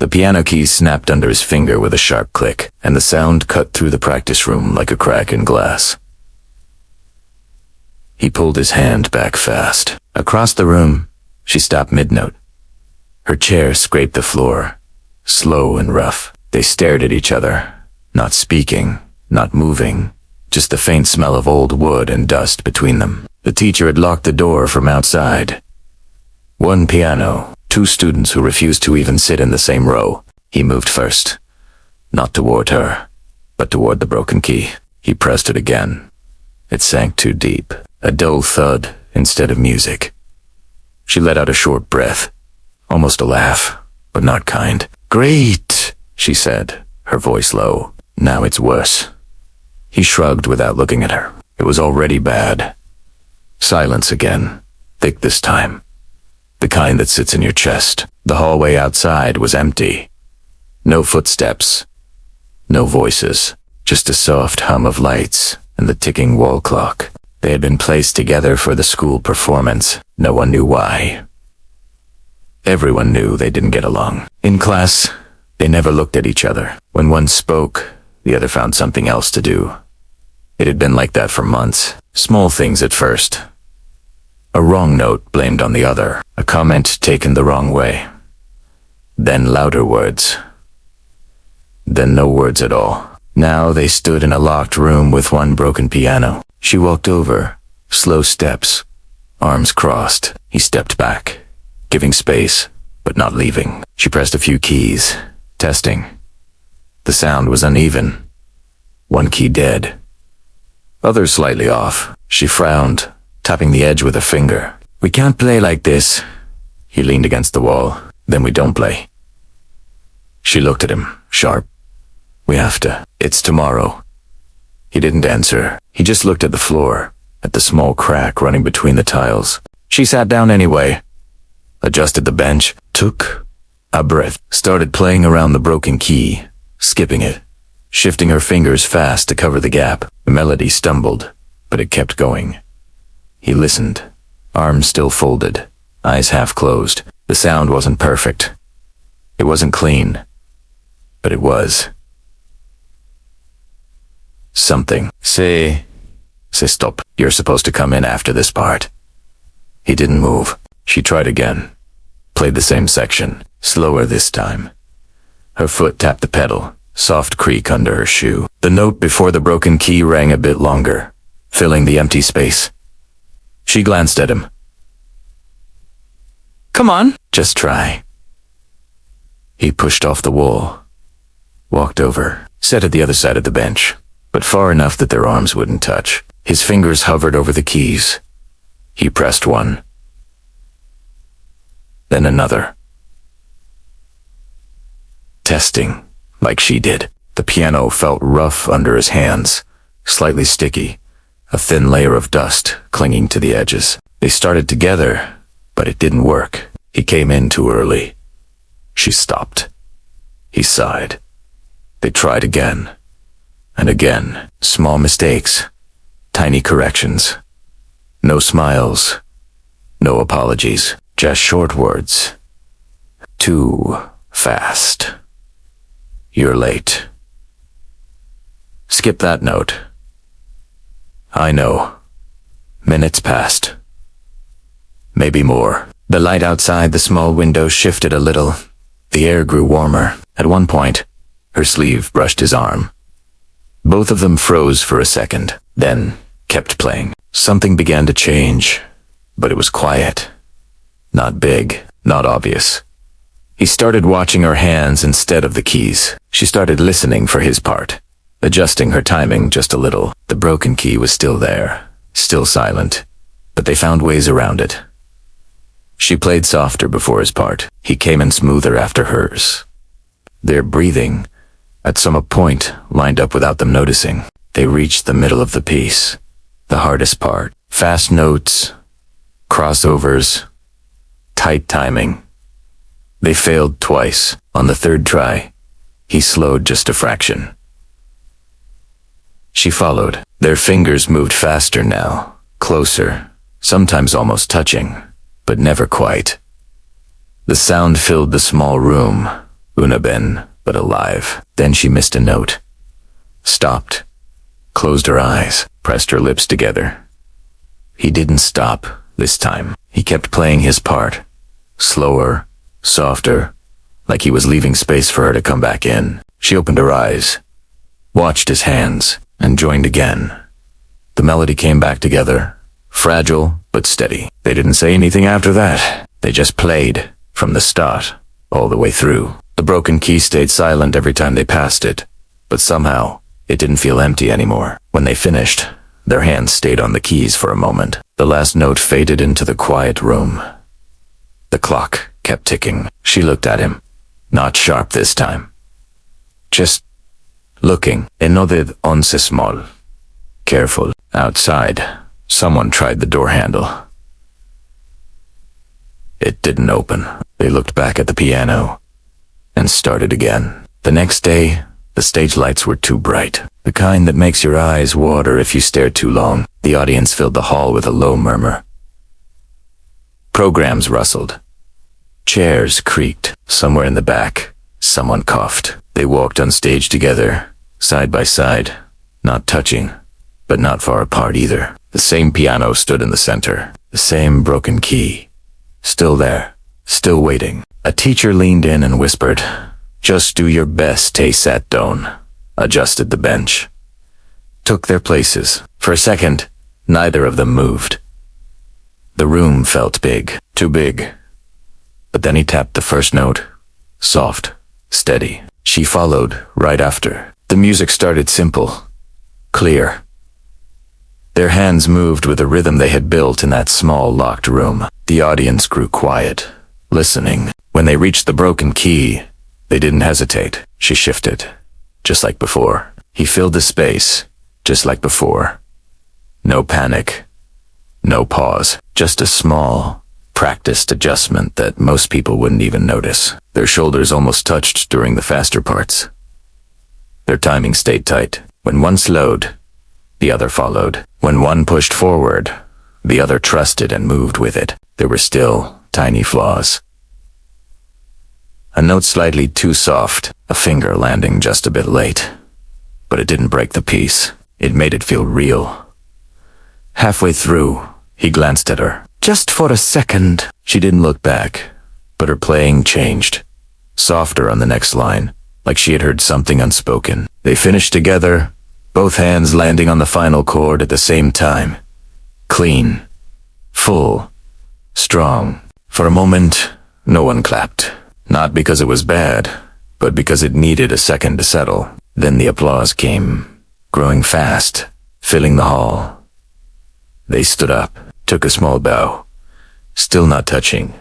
The piano keys snapped under his finger with a sharp click, and the sound cut through the practice room like a crack in glass. He pulled his hand back fast. Across the room, she stopped mid-note. Her chair scraped the floor, slow and rough. They stared at each other, not speaking, not moving, just the faint smell of old wood and dust between them. The teacher had locked the door from outside. One piano, two students who refused to even sit in the same row. He moved first, not toward her, but toward the broken key. He pressed it again. It sank too deep, a dull thud instead of music. She let out a short breath, almost a laugh, but not kind. "Great," she said, her voice low. "Now it's worse." He shrugged without looking at her. It was already bad. Silence again, thick this time. The kind that sits in your chest. The hallway outside was empty. No footsteps. No voices. Just a soft hum of lights and the ticking wall clock. They had been placed together for the school performance. No one knew why. Everyone knew they didn't get along. In class, they never looked at each other. When one spoke, the other found something else to do. It had been like that for months. Small things at first. A wrong note blamed on the other. A comment taken the wrong way. Then louder words. Then no words at all. Now they stood in a locked room with one broken piano. She walked over, slow steps, arms crossed. He stepped back, giving space, but not leaving. She pressed a few keys, testing. The sound was uneven. One key dead. Others slightly off. She frowned, tapping the edge with a finger. "We can't play like this." He leaned against the wall. "Then we don't play." She looked at him, sharp. "We have to. It's tomorrow." He didn't answer. He just looked at the floor, at the small crack running between the tiles. She sat down anyway, adjusted the bench, took a breath, started playing around the broken key, skipping it, shifting her fingers fast to cover the gap. The melody stumbled, but it kept going. He listened, arms still folded, eyes half closed. The sound wasn't perfect. It wasn't clean, but it was. Something. Say stop. You're supposed to come in after this part." He didn't move. She tried again. Played the same section, slower this time. Her foot tapped the pedal, soft creak under her shoe. The note before the broken key rang a bit longer, filling the empty space. She glanced at him. "Come on, just try." He pushed off the wall, walked over, sat at the other side of the bench, but far enough that their arms wouldn't touch. His fingers hovered over the keys. He pressed one. Then another. Testing, like she did. The piano felt rough under his hands, slightly sticky, a thin layer of dust clinging to the edges. They started together, but it didn't work. He came in too early. She stopped. He sighed. They tried again. And again, small mistakes, tiny corrections. No smiles, no apologies, just short words. "Too fast. You're late. Skip that note." "I know." Minutes passed. Maybe more. The light outside the small window shifted a little. The air grew warmer. At one point, her sleeve brushed his arm. Both of them froze for a second, then kept playing. Something began to change, but it was quiet. Not big, not obvious. He started watching her hands instead of the keys. She started listening for his part, adjusting her timing just a little. The broken key was still there, still silent, but they found ways around it. She played softer before his part. He came in smoother after hers. Their breathing, at some point, lined up without them noticing. They reached the middle of the piece, the hardest part. Fast notes, crossovers, tight timing. They failed twice. On the third try, he slowed just a fraction. She followed. Their fingers moved faster now, closer, sometimes almost touching, but never quite. The sound filled the small room, Unaben, but alive. Then she missed a note. Stopped. Closed her eyes. Pressed her lips together. He didn't stop this time. He kept playing his part. Slower, softer, like he was leaving space for her to come back in. She opened her eyes, watched his hands, and joined again. The melody came back together, fragile but steady. They didn't say anything after that. They just played, from the start, all the way through. The broken key stayed silent every time they passed it, but somehow, it didn't feel empty anymore. When they finished, their hands stayed on the keys for a moment. The last note faded into the quiet room. The clock kept ticking. She looked at him. Not sharp this time. Just looking. Enoded once small. Careful. Outside, someone tried the door handle. It didn't open. They looked back at the piano and started again. The next day, the stage lights were too bright. The kind that makes your eyes water if you stare too long. The audience filled the hall with a low murmur. Programs rustled. Chairs creaked. Somewhere in the back, someone coughed. They walked on stage together, side by side, not touching, but not far apart either. The same piano stood in the center. The same broken key. Still there. Still waiting. A teacher leaned in and whispered, "Just do your best, sat down." Adjusted the bench. Took their places. For a second, neither of them moved. The room felt big. Too big. But then he tapped the first note. Soft. Steady. She followed right after. The music started simple. Clear. Their hands moved with a rhythm they had built in that small locked room. The audience grew quiet, listening. When they reached the broken key, they didn't hesitate. She shifted. Just like before. He filled the space. Just like before. No panic. No pause. Just a small, practiced adjustment that most people wouldn't even notice. Their shoulders almost touched during the faster parts. Their timing stayed tight. When one slowed, the other followed. When one pushed forward, the other trusted and moved with it. There were still tiny flaws. A note slightly too soft, a finger landing just a bit late. But it didn't break the piece. It made it feel real. Halfway through, he glanced at her. Just for a second. She didn't look back, but her playing changed. Softer on the next line, like she had heard something unspoken. They finished together, both hands landing on the final chord at the same time. Clean. Full. Strong. For a moment, no one clapped. Not because it was bad, but because it needed a second to settle. Then the applause came, growing fast, filling the hall. They stood up, took a small bow. Still not touching.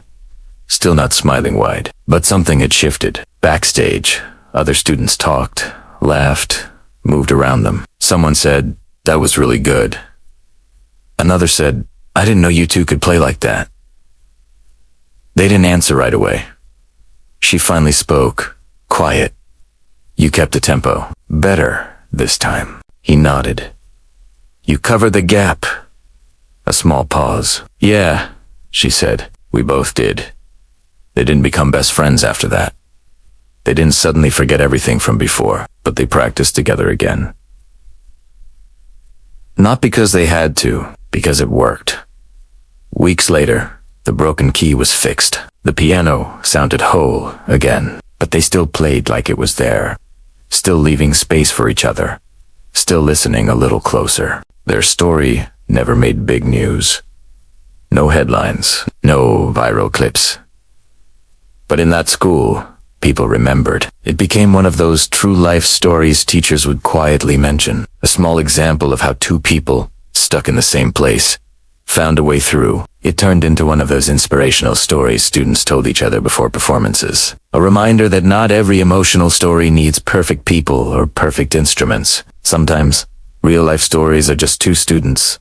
Still not smiling wide. But something had shifted. Backstage, other students talked, laughed, moved around them. Someone said, "That was really good." Another said, "I didn't know you two could play like that." They didn't answer right away. She finally spoke, quiet. "You kept the tempo. Better this time." He nodded. "You covered the gap." A small pause. "Yeah," she said. "We both did." They didn't become best friends after that. They didn't suddenly forget everything from before, but they practiced together again. Not because they had to, because it worked. Weeks later, the broken key was fixed. The piano sounded whole again, but they still played like it was there, still leaving space for each other, still listening a little closer. Their story never made big news. No headlines, no viral clips. But in that school, people remembered. It became one of those true life stories teachers would quietly mention. A small example of how two people, stuck in the same place, found a way through. It turned into one of those inspirational stories students told each other before performances. A reminder that not every emotional story needs perfect people or perfect instruments. Sometimes, real-life stories are just two students,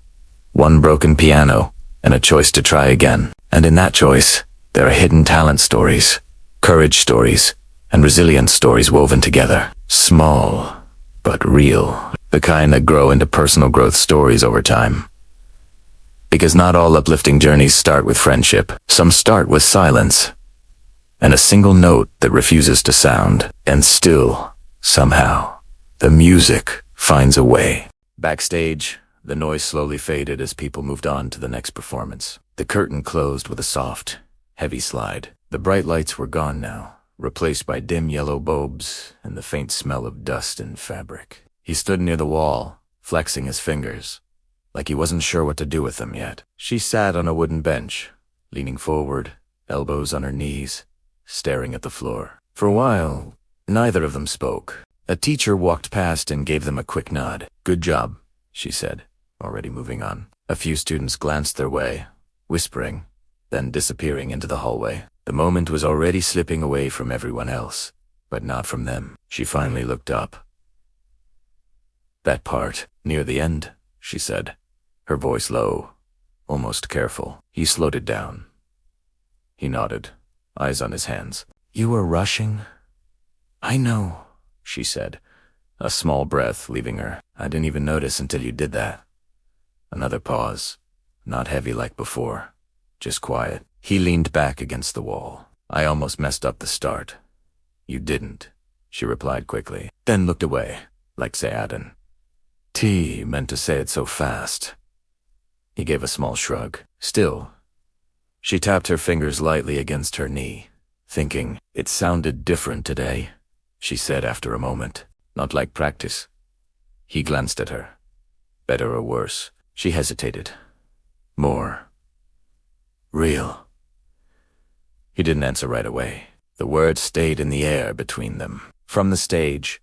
one broken piano, and a choice to try again. And in that choice, there are hidden talent stories, courage stories, and resilience stories woven together. Small, but real. The kind that grow into personal growth stories over time. Because not all uplifting journeys start with friendship. Some start with silence. and a single note that refuses to sound. And still, somehow, the music finds a way. Backstage, the noise slowly faded as people moved on to the next performance. The curtain closed with a soft, heavy slide. The bright lights were gone now, replaced by dim yellow bulbs and the faint smell of dust and fabric. He stood near the wall, flexing his fingers, like he wasn't sure what to do with them yet. She sat on a wooden bench, leaning forward, elbows on her knees, staring at the floor. For a while, neither of them spoke. A teacher walked past and gave them a quick nod. "Good job," she said, already moving on. A few students glanced their way, whispering, then disappearing into the hallway. The moment was already slipping away from everyone else, but not from them. She finally looked up. "That part, near the end," she said, her voice low, almost careful. He slowed it down. He nodded, eyes on his hands. "You were rushing?" "I know," she said, a small breath leaving her. "I didn't even notice until you did that." Another pause, not heavy like before, just quiet. He leaned back against the wall. "I almost messed up the start." "You didn't," she replied quickly, then looked away, like Sayadin. T meant to say it so fast. He gave a small shrug. Still, she tapped her fingers lightly against her knee, thinking, "It sounded different today," she said after a moment. "Not like practice." He glanced at her. "Better or worse?" She hesitated. "More real." He didn't answer right away. The words stayed in the air between them. From the stage,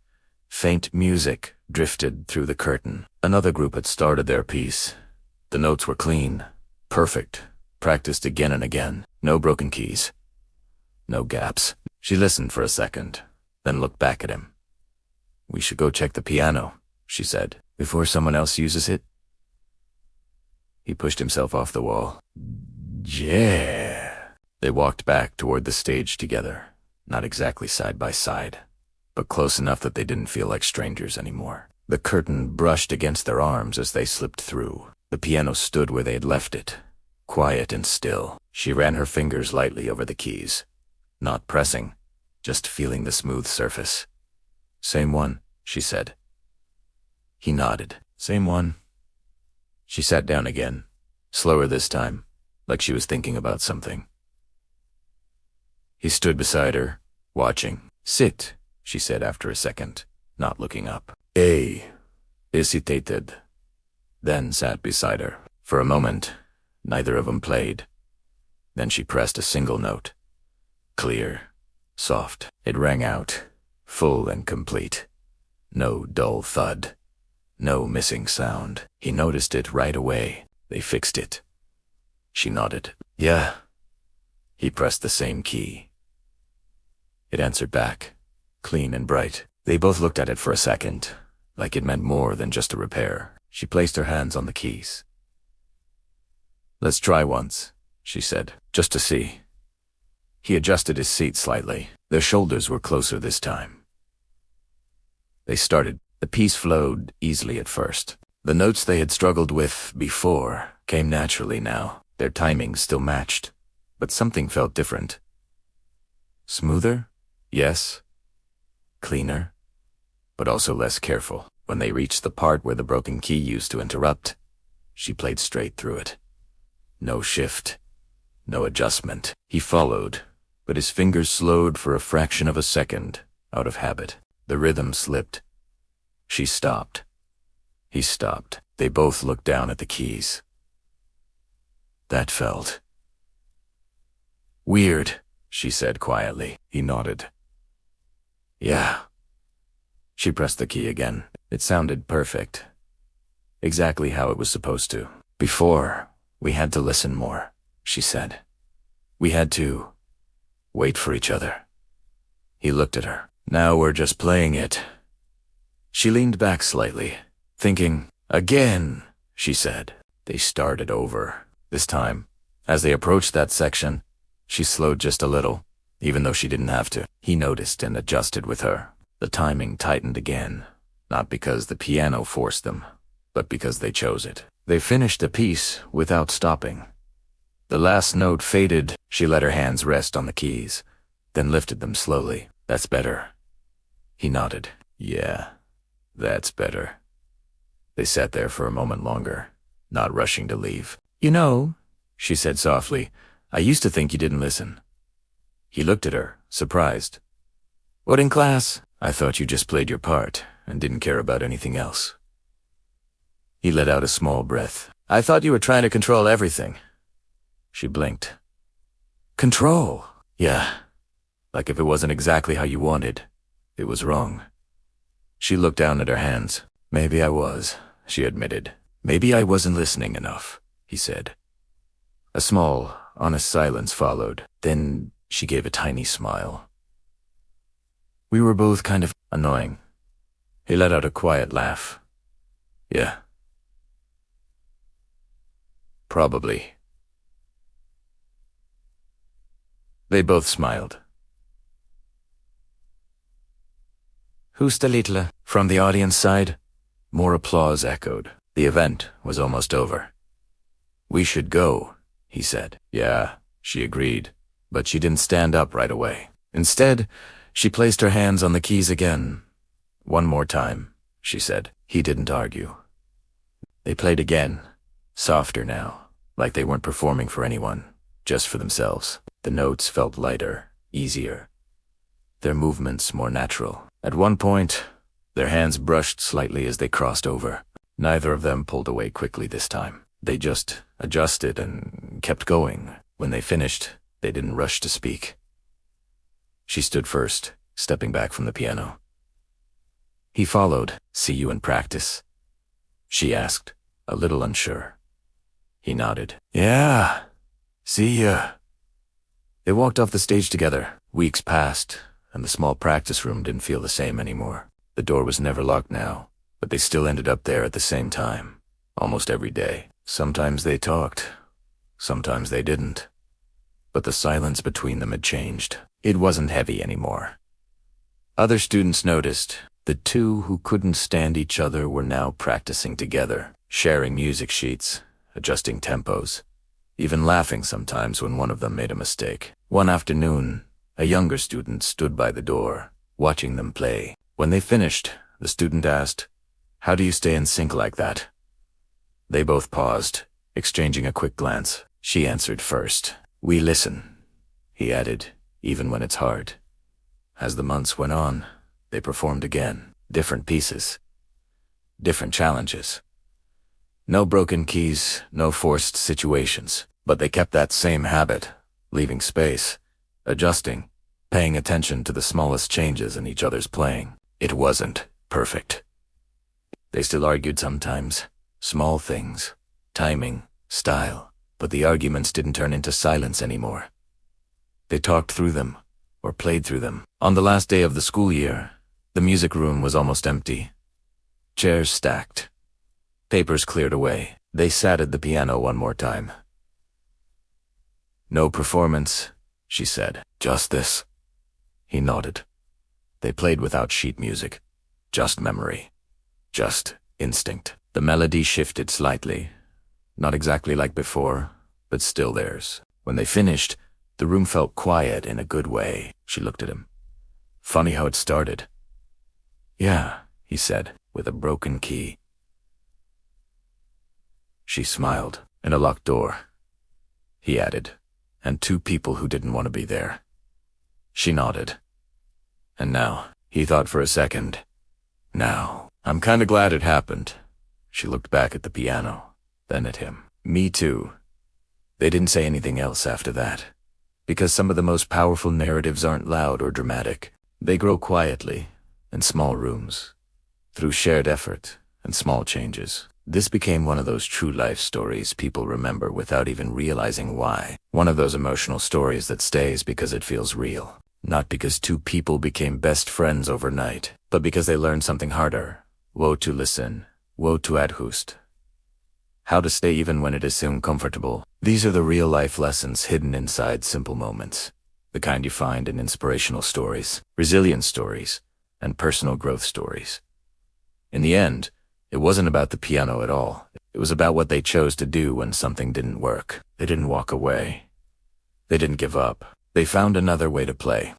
faint music drifted through the curtain. Another group had started their piece. The notes were clean, perfect, practiced again and again. No broken keys. No gaps. She listened for a second, then looked back at him. "We should go check the piano," she said, "before someone else uses it." He pushed himself off the wall. "Yeah." They walked back toward the stage together, not exactly side by side, but close enough that they didn't feel like strangers anymore. The curtain brushed against their arms as they slipped through. The piano stood where they had left it, quiet and still. She ran her fingers lightly over the keys, not pressing, just feeling the smooth surface. "Same one," she said. He nodded. "Same one." She sat down again, slower this time, like she was thinking about something. He stood beside her, watching. "Sit," she said after a second, not looking up. Hesitated, then sat beside her. For a moment, neither of them played. Then she pressed a single note. Clear, soft. It rang out, full and complete. No dull thud. No missing sound. He noticed it right away. They fixed it. She nodded. "Yeah." He pressed the same key. It answered back, clean and bright. They both looked at it for a second, like it meant more than just a repair. She placed her hands on the keys. "Let's try once," she said, "just to see." He adjusted his seat slightly. Their shoulders were closer this time. They started. The piece flowed easily at first. The notes they had struggled with before came naturally now. Their timing still matched, but something felt different. Smoother? Yes. Cleaner? But also less careful. When they reached the part where the broken key used to interrupt, she played straight through it. No shift. No adjustment. He followed, but his fingers slowed for a fraction of a second, out of habit. The rhythm slipped. She stopped. He stopped. They both looked down at the keys. That felt weird, she said quietly. He nodded. "Yeah." She pressed the key again. It sounded perfect. Exactly how it was supposed to. "Before, we had to listen more," she said. "We had to wait for each other." He looked at her. "Now we're just playing it." She leaned back slightly, thinking. "Again," she said. They started over. This time, as they approached that section, she slowed just a little, even though she didn't have to. He noticed and adjusted with her. The timing tightened again, not because the piano forced them, but because they chose it. They finished the piece without stopping. The last note faded. She let her hands rest on the keys, then lifted them slowly. That's better. He nodded. Yeah, that's better. They sat there for a moment longer, not rushing to leave. You know, she said softly, I used to think you didn't listen. He looked at her, surprised. What, in class? I thought you just played your part and didn't care about anything else. He let out a small breath. I thought you were trying to control everything. She blinked. Control? Yeah. Like if it wasn't exactly how you wanted, it was wrong. She looked down at her hands. Maybe I was, she admitted. Maybe I wasn't listening enough, he said. A small, honest silence followed. Then she gave a tiny smile. We were both kind of annoying. He let out a quiet laugh. Yeah. Probably. They both smiled. Who's the little? From the audience side, more applause echoed. The event was almost over. We should go, he said. Yeah, she agreed, but she didn't stand up right away. Instead, she placed her hands on the keys again. One more time, she said. He didn't argue. They played again, softer now, like they weren't performing for anyone, just for themselves. The notes felt lighter, easier. Their movements more natural. At one point, their hands brushed slightly as they crossed over. Neither of them pulled away quickly this time. They just adjusted and kept going. When they finished, they didn't rush to speak. She stood first, stepping back from the piano. He followed. See you in practice? She asked, a little unsure. He nodded. Yeah, see ya. They walked off the stage together. Weeks passed, and the small practice room didn't feel the same anymore. The door was never locked now, but they still ended up there at the same time, almost every day. Sometimes they talked, sometimes they didn't. But the silence between them had changed. It wasn't heavy anymore. Other students noticed. The two who couldn't stand each other were now practicing together, sharing music sheets, adjusting tempos, even laughing sometimes when one of them made a mistake. One afternoon, a younger student stood by the door, watching them play. When they finished, the student asked, How do you stay in sync like that? They both paused, exchanging a quick glance. She answered first. We listen, he added, even when it's hard. As the months went on, they performed again. Different pieces. Different challenges. No broken keys, no forced situations. But they kept that same habit, leaving space, adjusting, paying attention to the smallest changes in each other's playing. It wasn't perfect. They still argued sometimes. Small things. Timing, style. But the arguments didn't turn into silence anymore. They talked through them, or played through them. On the last day of the school year, the music room was almost empty. Chairs stacked. Papers cleared away. They sat at the piano one more time. No performance, she said. Just this. He nodded. They played without sheet music. Just memory. Just instinct. The melody shifted slightly. Not exactly like before, but still theirs. When they finished, the room felt quiet in a good way. She looked at him. Funny how it started. Yeah, he said, with a broken key. She smiled. In a locked door, he added, and two people who didn't want to be there. She nodded. And now, he thought for a second. Now, I'm kinda glad it happened. She looked back at the piano, then at him. Me too. They didn't say anything else after that. Because some of the most powerful narratives aren't loud or dramatic. They grow quietly, in small rooms, through shared effort and small changes. This became one of those true life stories people remember without even realizing why. One of those emotional stories that stays because it feels real. Not because two people became best friends overnight, but because they learned something harder. Woe to listen, woe to adhust. How to stay even when it is uncomfortable. These are the real-life lessons hidden inside simple moments. The kind you find in inspirational stories, resilience stories, and personal growth stories. In the end, it wasn't about the piano at all. It was about what they chose to do when something didn't work. They didn't walk away. They didn't give up. They found another way to play.